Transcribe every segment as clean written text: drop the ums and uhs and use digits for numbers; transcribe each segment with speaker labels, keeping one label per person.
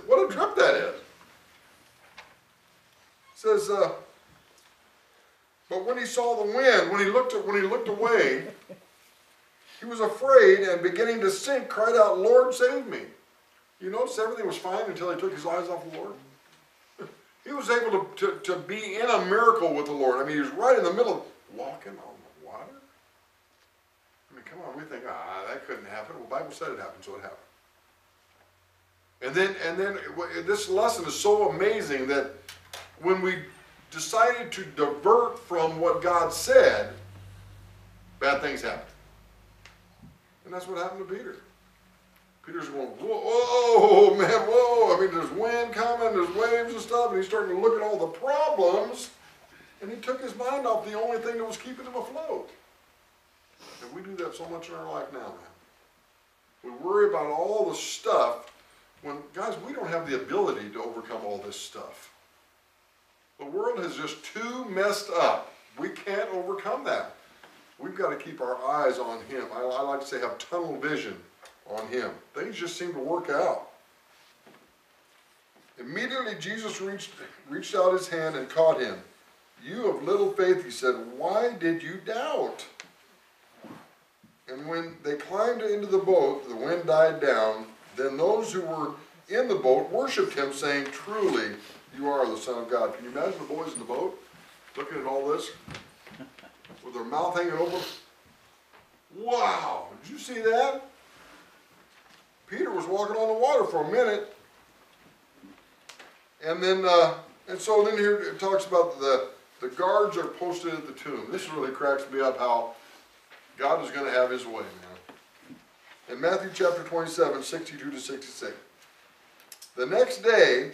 Speaker 1: what a trip that is. It says, but when he saw the wind, when he looked away, he was afraid and beginning to sink, cried out, Lord, save me. You notice everything was fine until he took his eyes off the Lord? He was able to be in a miracle with the Lord. I mean, he was right in the middle of walking on the water. I mean, come on, we think, that couldn't happen. Well, the Bible said it happened, so it happened. And then this lesson is so amazing that when we decided to divert from what God said, bad things happened. And that's what happened to Peter. Peter's going, whoa, man, whoa. I mean, there's wind coming, there's waves and stuff, and he's starting to look at all the problems, and he took his mind off the only thing that was keeping him afloat. And we do that so much in our life now, man. We worry about all the stuff when, guys, we don't have the ability to overcome all this stuff. The world is just too messed up. We can't overcome that. We've got to keep our eyes on him. I like to say have tunnel vision on him. Things just seem to work out. Immediately Jesus reached out his hand and caught him. You of little faith, he said, why did you doubt? And when they climbed into the boat, the wind died down. Then those who were in the boat worshipped him, saying, truly, you are the Son of God. Can you imagine the boys in the boat looking at all this with their mouth hanging open? Wow, did you see that? Peter was walking on the water for a minute. And then, so then here it talks about the guards are posted at the tomb. This really cracks me up how God is going to have his way, man. In Matthew chapter 27, 62 to 66. The next day,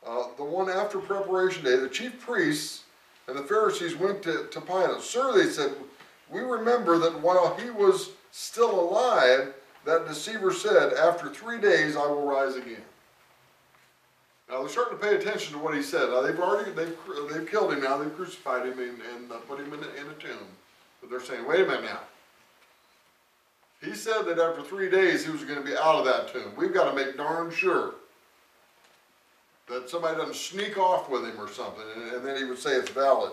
Speaker 1: the one after preparation day, the chief priests and the Pharisees went to Pilate. Sir, they said, we remember that while he was still alive, that deceiver said, after 3 days I will rise again. Now they're starting to pay attention to what he said. Now they've killed him now, they've crucified him and put him in a tomb. But they're saying, wait a minute now. He said that after 3 days he was going to be out of that tomb. We've got to make darn sure that somebody doesn't sneak off with him or something, and then he would say it's valid.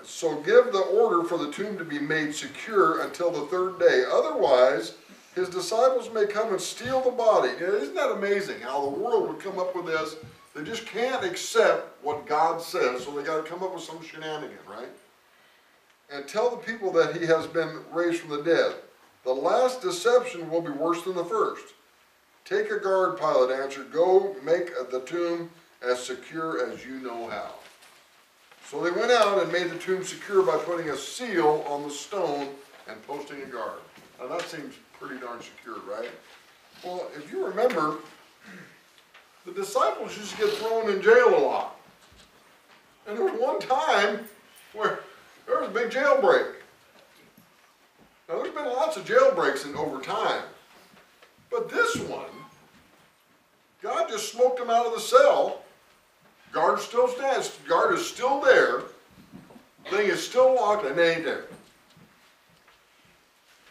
Speaker 1: So give the order for the tomb to be made secure until the third day. Otherwise, his disciples may come and steal the body. Isn't that amazing how the world would come up with this? They just can't accept what God says, so they got to come up with some shenanigan, right? And tell the people that he has been raised from the dead. The last deception will be worse than the first. Take a guard, Pilate answered. Go make the tomb as secure as you know how. So they went out and made the tomb secure by putting a seal on the stone and posting a guard. Now that seems pretty darn secure, right? Well, if you remember, the disciples used to get thrown in jail a lot. And there was one time where there was a big jailbreak. Now there's been lots of jailbreaks over time. But this one, God just smoked him out of the cell. Guard still stands. Guard is still there. Thing is still locked and they ain't there.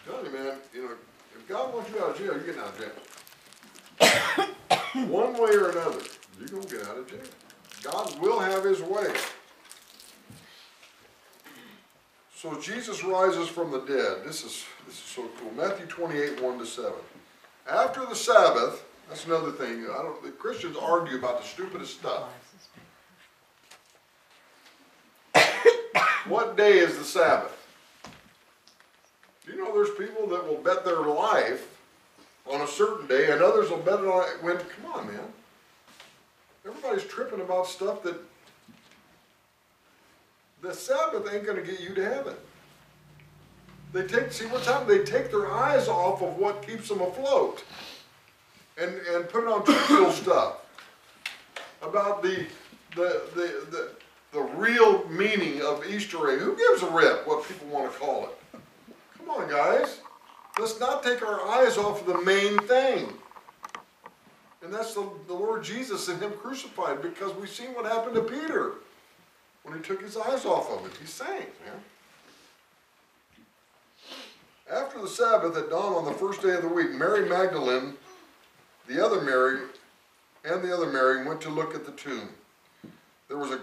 Speaker 1: I'm telling you, man, if God wants you out of jail, you're getting out of jail. One way or another, you're going to get out of jail. God will have his way. So Jesus rises from the dead. This is so cool. Matthew 28, 1 to 7. After the Sabbath, that's another thing. The Christians argue about the stupidest stuff. What day is the Sabbath? Do you know there's people that will bet their life on a certain day, and others will bet it on when? Come on, man. Everybody's tripping about stuff that the Sabbath ain't going to get you to heaven. See what's happening? They take their eyes off of what keeps them afloat and put it on trivial stuff about the real meaning of Easter egg. Who gives a rip what people want to call it? Come on, guys. Let's not take our eyes off of the main thing. And that's the Lord Jesus and him crucified, because we've seen what happened to Peter when he took his eyes off of it. He sank, man. After the Sabbath at dawn on the first day of the week, Mary Magdalene the other Mary went to look at the tomb. There was a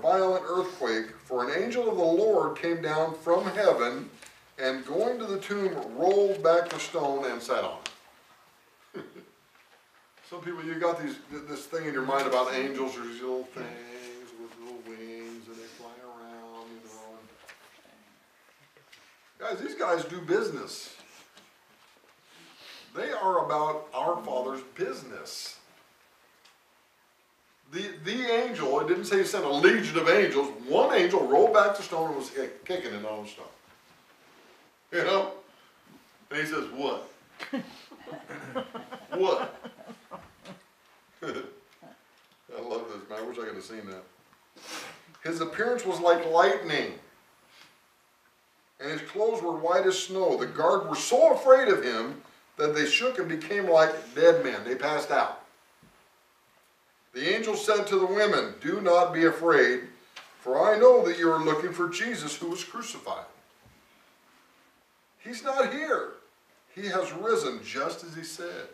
Speaker 1: violent earthquake, for an angel of the Lord came down from heaven, and going to the tomb, rolled back the stone and sat on it. Some people, you got this thing in your mind about angels, or these little things with little wings, and they fly around, you know. Guys, these guys do business. They are about our Father's business. The angel, it didn't say he sent a legion of angels. One angel rolled back the stone and was kicking it on the stone. You know? And he says, what? What? I love this, man. I wish I could have seen that. His appearance was like lightning, and his clothes were white as snow. The guard were so afraid of him that they shook and became like dead men. They passed out. The angel said to the women, do not be afraid, for I know that you are looking for Jesus who was crucified. He's not here. He has risen just as he said.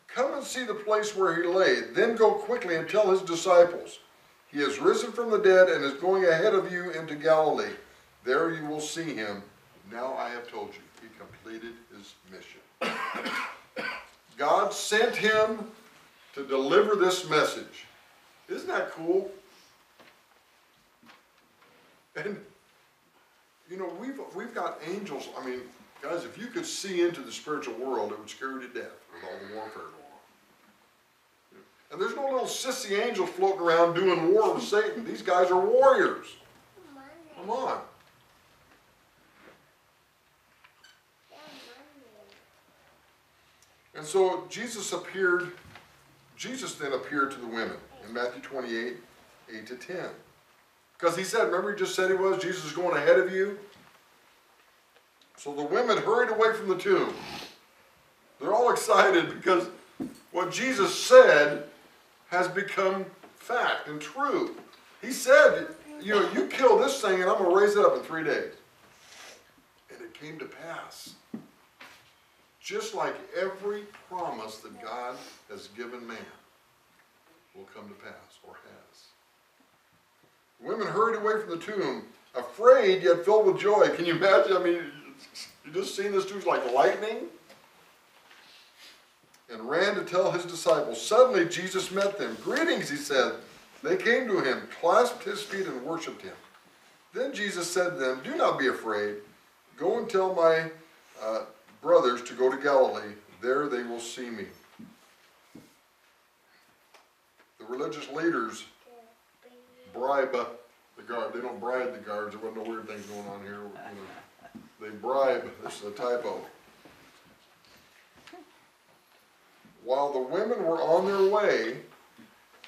Speaker 1: Come and see the place where he lay. Then go quickly and tell his disciples, he has risen from the dead and is going ahead of you into Galilee. There you will see him. Now I have told you, he completed his mission. God sent him to deliver this message. Isn't that cool? And, you know, we've got angels. I mean, guys, if you could see into the spiritual world, it would scare you to death with all the warfare going on. And there's no little sissy angels floating around doing war with Satan. These guys are warriors. Come on. And so Jesus then appeared to the women in Matthew 28, 8 to 10. Because he said, remember he just said he was, Jesus is going ahead of you? So the women hurried away from the tomb. They're all excited because what Jesus said has become fact and true. He said, you know, you kill this thing and I'm going to raise it up in 3 days. And it came to pass. Just like every promise that God has given man will come to pass, or has. Women hurried away from the tomb, afraid yet filled with joy. Can you imagine? I mean, you just seen this dude like lightning? And ran to tell his disciples. Suddenly Jesus met them. Greetings, he said. They came to him, clasped his feet, and worshipped him. Then Jesus said to them, do not be afraid. Go and tell my brothers to go to Galilee. There they will see me. The religious leaders bribe the guard. They don't bribe the guards. There wasn't no weird things going on here. You know, they bribe. This is a typo. While the women were on their way,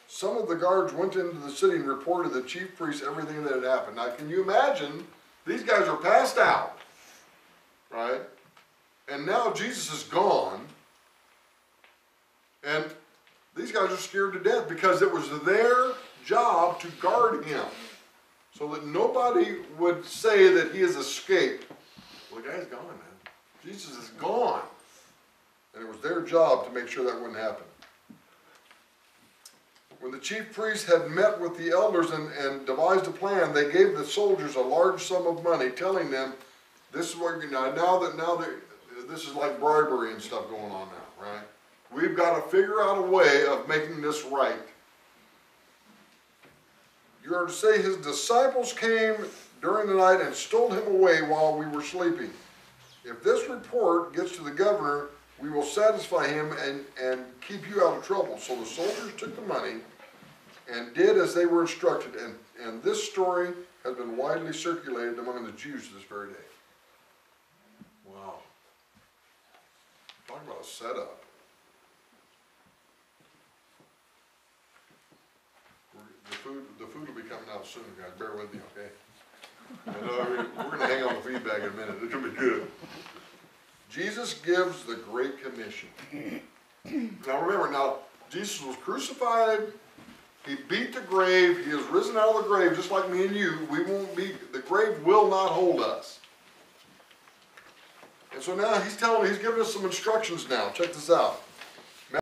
Speaker 1: some of the guards went into the city and reported to the chief priests everything that had happened. Now, can you imagine? These guys are passed out, right? And now Jesus is gone, and these guys are scared to death because it was their job to guard him so that nobody would say that he has escaped. Well, the guy's gone, man. Jesus is gone. And it was their job to make sure that wouldn't happen. When the chief priests had met with the elders and devised a plan, they gave the soldiers a large sum of money, telling them, this is what you're now that this is like bribery and stuff going on now, right? We've got to figure out a way of making this right. You are to say his disciples came during the night and stole him away while we were sleeping. If this report gets to the governor, we will satisfy him and keep you out of trouble. So the soldiers took the money and did as they were instructed. And this story has been widely circulated among the Jews to this very day. Wow. Talk about a setup. The food will be coming out soon, guys. Bear with me, okay? I know we're going to hang on the feedback in a minute. It's going to be good. Jesus gives the Great Commission. Now remember, Jesus was crucified. He beat the grave. He has risen out of the grave, just like me and you. We won't be, the grave will not hold us. And so now he's giving us some instructions now. Check this out.